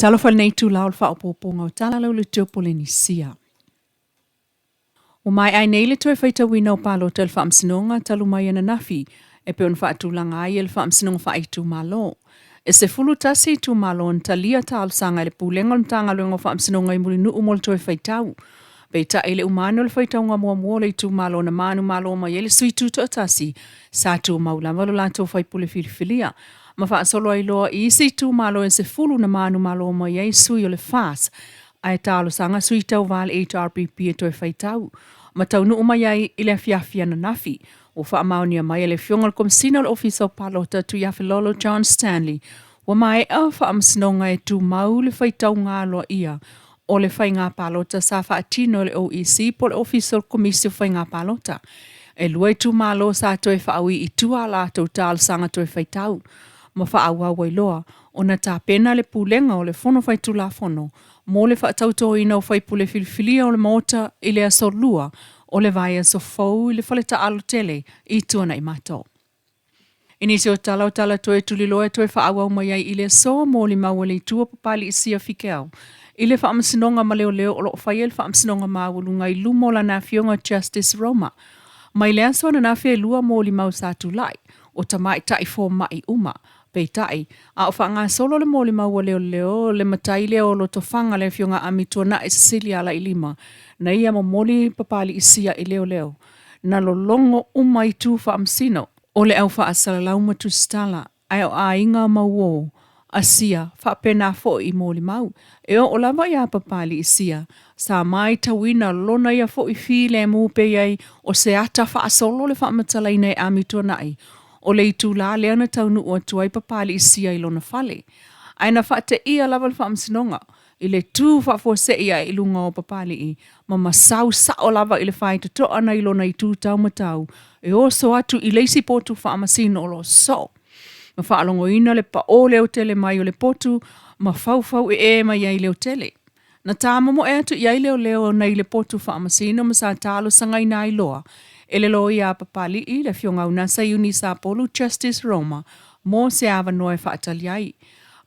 talo fa nei tu lao fa opoponga o tala lau le teo Polinisia. O mai ai nei le toe faita wina o palo tel fa amsinonga talu mai ana nafi e pe on fa atulanga ai el fa amsinonga fa ai tu malo. E se fulu tasi tu malo on talia tal sanga le pulenga on tanga luenga fa amsinonga i muri nu umol toe faitau. Pe ta ele umano le faitau nga mua mua le tu malo na manu malo ma yele sui tu to tasi sa tu maula malo la to fai pule filifilia. Ma fa solo ai loa i si tu malo en se fulu na manu malo ma yei sui o le fas. Ai talo sanga sui tau val HRPP e toi faitau. Ma tau nu uma yai ile fiafia na nafi. O fa amaunia mai ele fiongal komsina le ofisa o palota tu yafilolo John Stanley. Wa mai a fa amsinonga e tu mau le faitau ngā loa ia. O le fai ngā palota sa fa atino le OEC po le ofisa o komisio fai ngā palota. E luai tu malo sa toi fa awi i tua la tau tal sanga toi faitau. Ma fa awa wailoa, o na ta pena le pulenga o le fono fai tu la fono. Mo le fa tauto ina o fai pule filifilia o le mota i le asolua o le vai so FOU i le fale ta alo tele i tuana i mato. Inisi o tala toe tuliloa toe fa awa umai i le so mo li mawale i tua papali i sia fikeo. I le fa amsinonga ma leo leo o lo fai el fa amsinonga mawalunga i lumo la na fionga Justice Roma. Mai le aso na na fia lua mo li mau sa tu lai o tamai tai fo mai uma. Peitai, a o whanga solo le mōli maua leo le matai leo lo to whanga le fionga amitona e Cecilia la i lima, na ia mo mōli papali isia i leo. Na lo longo umai tu wha amsino, o le au wha asala lauma tu stala, ai o a inga mauo, asia, wha pena fo i mōli mau, e o lava ia papali isia, sa mai tawina lona ia fo i fi le mūpe iai, o se ata wha asolo le wha amatalaina e amitona ai, o le itu la leana taunu o tuai papali isia i lona fale. Aina whaate ia lava le whaamsinonga, i le tū whaafose ia i lunga o papali i, ma masau sa o lava i le whai te to ana i lona i tū tau matau, e o so atu i leisi potu whaamasino o lo so. Ma whaalongo ina le pa o leo tele mai o le potu, ma fau e ma iai leo tele. Na tāma mo e atu iai leo na i le potu whaamasino ma sa talo sangai na i loa, ele lo ia papali i le fionga una sa uni sa polu Justice Roma, mo se ava noe whaataliai.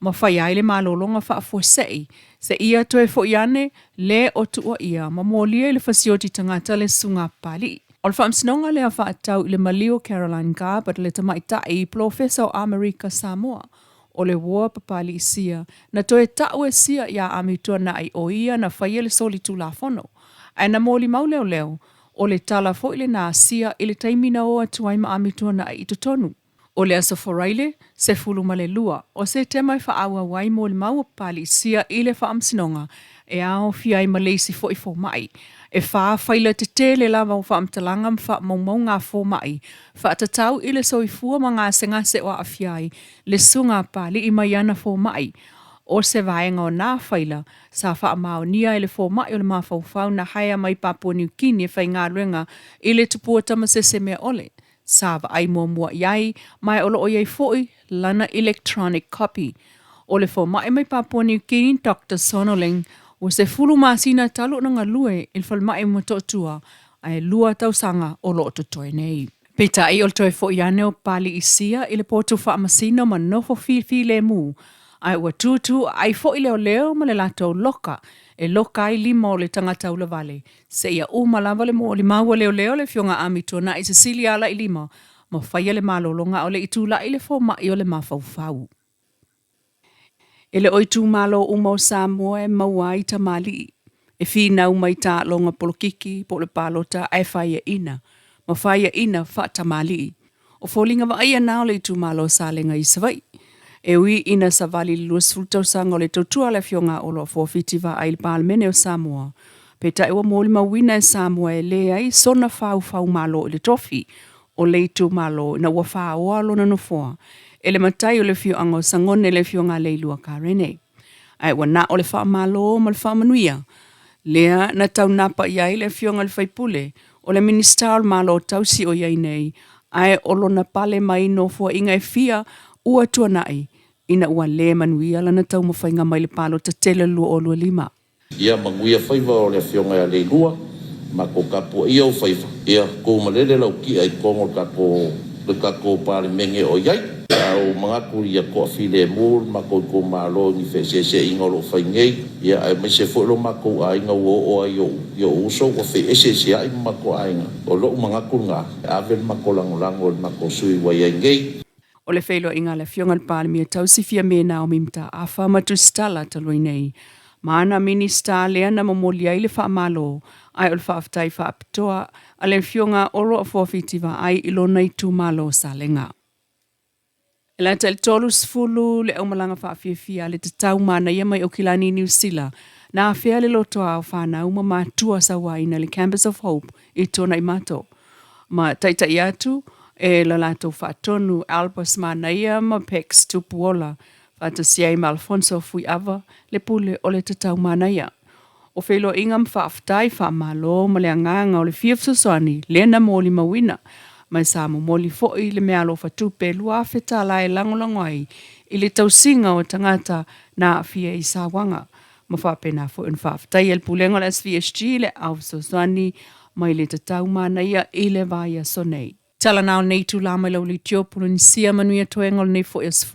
Ma whai ai le malolonga whaafosei, se ia toe fo iane le o tua ia, ma mo lia le fasioti tangata le sunga pali. O le whaamsinonga lea whaatau i le malio Caroline Garbutt le tamaita i Professor America Samoa, o le woa papali i sia, na toe tau e sia ia amitua na ai o ia na whai le soli tu la fono. Ai na moli mau leo, o le tala fo ile na asia ile taimina o atuai ma amitua na i tutonu. O le aso foraile, se fulu male lua, o se temai wha awa wai mo le maua pali sia ile wha amsinonga, e ao fiai ma leisi fo i fo mai. E wha whaila te tele lava o wha amtalanga mwha maumau ngā fo mai, wha atatau ile so i fua ma ngā se o a fiai, le sunga pali i mai ana fo mai. O se vaenga o nā whaila, sa wha amao nia ele fo mai o le mawhauwhau na haia mai Papua New Guinea e whai ngā ruenga ile tupua tamasese mea ole. Sa wa ai mua iai, mai olo o iai foi, lana electronic copy. O le fo mai mai Papua New Guinea, Dr. Sonoling, o se fulu masina talo na ngā lue il whal mai matotua, ai lua tau sanga o lo to toi nei. Peta ai o toi fo iane o pali isia, ile potu wha masina ma nofo fi le mu. Ai ua tutu, ai fo i leo ma le lato loka, e loka ai lima o le tangata ula vale. Se ia lava le mo, le maua leo le fionga amitona i Cecilia ala i lima, ma whaia le malolonga o le itula i le fo mai o le mawhauwhau. E le oitu malo umau Samoa e maua i tamali, e whina umai ta longa polokiki po le palota ai whaia ina, ma whaia ina wha tamali. O fōlinga wa aia nao le itu malo salenga i savai. E ui ina sa vali luas fultau sanga o le tautua le fionga o lo fōwhiti wa ai le pālemene o Samoa. Peta ewa mōli mawina e Samoa e le ai sona whau malo i le tofi o le itu malo na ua whaoa lona no foa. E le matai o le fio ango sangone le fionga le ilua ka rene. Ai ua na o le wha malo ma le wha manuia. Lea na tau napa iai le fionga le whaipule o le minister malo tausi o iai nei. Ai o lona pale mai no foa inga e fia ua tuanai. Ina ua le manuia lana tau mawhainga mai le palo ta tele lua o lua lima. Ia manguia whaiva o le fionga ya le lua, ma ko kapo ia o whaiva. Ia ko malele lau ki ai kongo le kako pale menge o iai. Au mga ku ia ko file mul mako ko malo ni se ingolo faingei ia ai me se folo mako ai nga o yo uso ko fe se ai mako ai nga o lo mga ku nga ave mako lang mako sui wa ngei. O le whaelo inga le fionga pāle mia tausifia me na o mimta a whamatu stala taloi nei. Maana minista lea na mamoli ai le whaamalo ai o le whaaftai whaapitoa a le fionga oro a fuafitiva ai ilo nei tu malo sa lenga. E la te tolu sfulu le au malanga whaafiafia le te tau mana ia mai o Kilani New Zealand na awhea le loto au whanau ma mātua sa waina le Campus of Hope i tōna i mato. Ma taitai atu e la lato whaatonu Albus Manaia ma Pex Tupuola whaatasiai ma Alfonso Fui Ava le pule o le tatau Manaia. O whelo ingam whaaftai whaamalo ma le anganga o le fiafsosani le na moli mawina mai sa mo moli fo'i le mea lo whatupe lua whetala e langolangwai i le tausinga o tangata na fia i sawanga. Ma whapena fo'i un whaaftai el pulengo le SVSG le au sosani mai le tatau Manaia i le vaya sonei. Tala nao nei tu lama lau li tio pulun sia manuia toengol nei fo'i as